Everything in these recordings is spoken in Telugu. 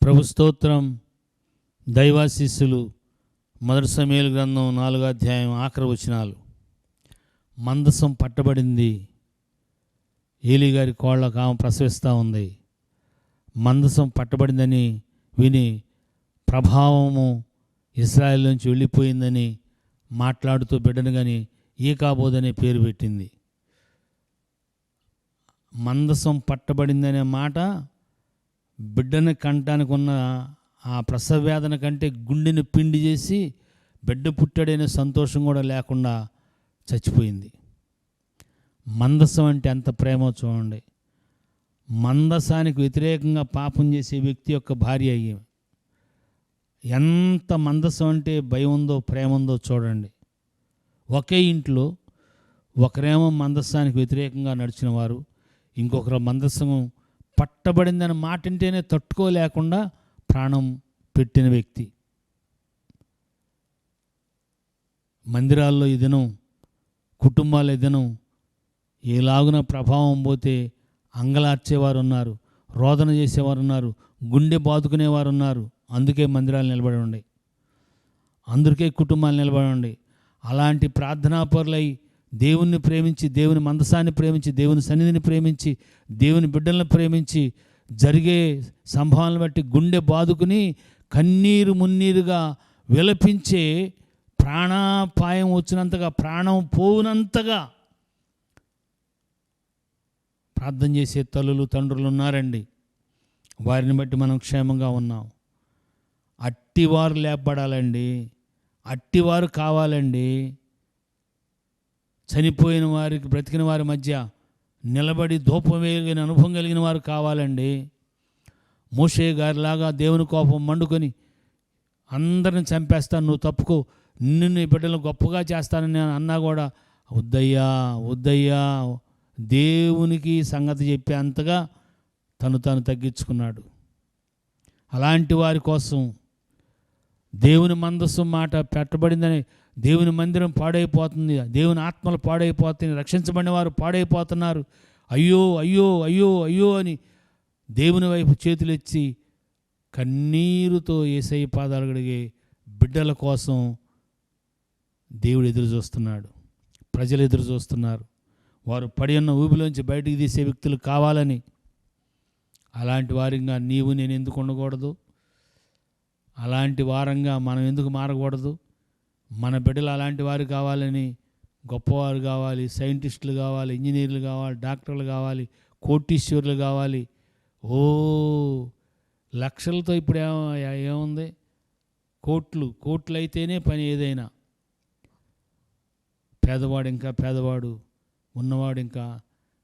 ప్రభు స్తోత్రం. దైవాశీస్సులు. మొదటి సమూయేలు గ్రంథం 4వ అధ్యాయం ఆఖరి వచనాలు. మందసం పట్టబడింది. ఏలీ గారి కోళ్ళకు ఆమె ప్రసవిస్తూ ఉంది. మందసం పట్టబడిందని విని ప్రభావము ఇశ్రాయేలు నుంచి వెళ్ళిపోయిందని మాట్లాడుతూ బిడ్డను కానీ ఈకాబోదనే పేరు పెట్టింది. మందసం పట్టబడిందనే మాట బిడ్డని కంటానికి ఉన్న ఆ ప్రసవ వేదన కంటే గుండెని పిండి చేసి బిడ్డ పుట్టాడనే సంతోషం కూడా లేకుండా చచ్చిపోయింది. మందసం అంటే ఎంత ప్రేమో చూడండి. మందసానికి వ్యతిరేకంగా పాపం చేసే వ్యక్తి యొక్క భార్య అయ్యి ఎంత మందసం అంటే భయం ఉందో ప్రేమ ఉందో చూడండి. ఒకే ఇంట్లో ఒకరేమో మందస్సానికి వ్యతిరేకంగా నడిచిన వారు, ఇంకొకరు మందస్సం పట్టబడిందని మాట వింటేనే తట్టుకోలేకుండా ప్రాణం పెట్టిన వ్యక్తి. మందిరాల్లో ఈ దినం, కుటుంబాలు ఈ దినం ఎలాగున ప్రభావం పోతే అంగలార్చేవారు ఉన్నారు, రోదన చేసేవారు ఉన్నారు, గుండె బాదుకునేవారు ఉన్నారు. అందుకే మందిరాలు నిలబడి ఉన్నాయి, అందుకే కుటుంబాలు నిలబడి ఉన్నాయి. అలాంటి ప్రార్థనాపరులై దేవుణ్ణి ప్రేమించి, దేవుని మందసాన్ని ప్రేమించి, దేవుని సన్నిధిని ప్రేమించి, దేవుని బిడ్డలను ప్రేమించి జరిగే సంభావనలు బట్టి గుండె బాదుకుని కన్నీరు మున్నీరుగా విలపించే, ప్రాణాపాయం వచ్చినంతగా, ప్రాణం పోవునంతగా ప్రార్థన చేసే తల్లులు తండ్రులు ఉన్నారండి. వారిని బట్టి మనం క్షేమంగా ఉన్నాం. అట్టివారు లేపబడాలండి, అట్టివారు కావాలండి. చనిపోయిన వారికి, బ్రతికిన వారి మధ్య నిలబడి ధూపం వేయగలిగిన అనుభవం కలిగిన వారు కావాలండి. మోషే గారిలాగా దేవుని కోపం మండుకొని అందరిని చంపేస్తాను, నువ్వు తప్పుకో, నిన్ను నీ బిడ్డలను గొప్పగా చేస్తానని నేను అన్నా కూడా వద్దయ్యా వద్దయ్యా దేవునికి సంగతి చెప్పే అంతగా తను తగ్గించుకున్నాడు. అలాంటి వారి కోసం దేవుని మందస్సు మాట పెట్టబడిందని దేవుని మందిరం పాడైపోతుంది, దేవుని ఆత్మలు పాడైపోతుంది, రక్షించబడిన వారు పాడైపోతున్నారు, అయ్యో అయ్యో అయ్యో అయ్యో అని దేవుని వైపు చేతులెత్తి కన్నీరుతో యేసయ్య పాదాలు కడిగే బిడ్డల కోసం దేవుడు ఎదురు చూస్తున్నాడు, ప్రజలు ఎదురు చూస్తున్నారు. వారు పడి ఉన్న ఊబిలోంచి బయటికి తీసే వ్యక్తులు కావాలని. అలాంటి వారంగా నీవు నేను ఎందుకు ఉండకూడదు? అలాంటి వారంగా మనం ఎందుకు మారకూడదు? మన బిడ్డలు అలాంటి వారు కావాలని, గొప్పవారు కావాలి, సైంటిస్టులు కావాలి, ఇంజనీర్లు కావాలి, డాక్టర్లు కావాలి, కోటీశ్వరులు కావాలి. లక్షలతో ఇప్పుడు ఏముంది? కోట్లు అయితేనే పని ఏదైనా. పేదవాడు ఇంకా పేదవాడు, ఉన్నవాడు ఇంకా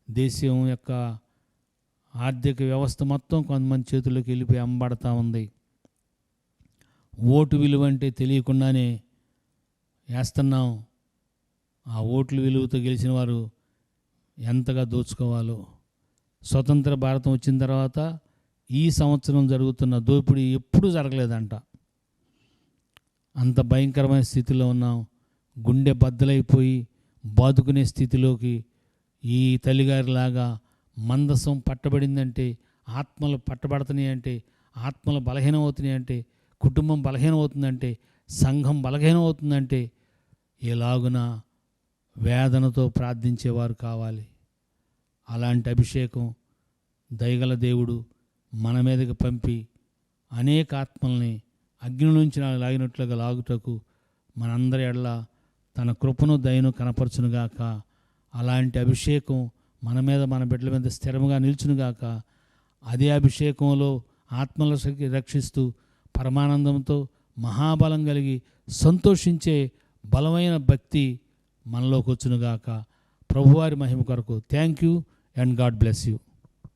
దేశం యొక్క ఆర్థిక వ్యవస్థ మొత్తం కొంతమంది చేతుల్లోకి వెళ్ళిపోయి అమ్మబడతా ఉంది. ఓటు విలువ అంటే తెలియకుండానే వేస్తున్నాం. ఆ ఓట్ల విలువతో గెలిచిన వారు ఎంతగా దోచుకోవాలో. స్వతంత్ర భారతం వచ్చిన తర్వాత ఈ సంవత్సరం జరుగుతున్న దోపిడీ ఎప్పుడూ జరగలేదంట. అంత భయంకరమైన స్థితిలో ఉన్నాం. గుండె బద్దలైపోయి బాదుకునే స్థితిలోకి ఈ తల్లిగారిలాగా మందసం పట్టబడిందంటే, ఆత్మలు పట్టబడుతున్నాయి అంటే, ఆత్మలు బలహీనం అవుతున్నాయి అంటే, కుటుంబం బలహీనం అవుతుందంటే, సంఘం బలహీనం అవుతుందంటే ఎలాగున వేదనతో ప్రార్థించేవారు కావాలి. అలాంటి అభిషేకం దయగల దేవుడు మన మీదకి పంపి అనేక ఆత్మల్ని అగ్ని నుంచి లాగినట్లుగా లాగుటకు మనందరి ఎడల తన కృపను దయను కనపరచునుగాక. అలాంటి అభిషేకం మన మీద, మన బిడ్డల మీద స్థిరముగా నిల్చునుగాక. అదే అభిషేకంలో ఆత్మలను రక్షిస్తూ పరమానందంతో మహాబలం కలిగి సంతోషించే బలమైన భక్తి మనలోకి వచ్చునుగాక. ప్రభువారి మహిమ కొరకు. Thank you and God bless you.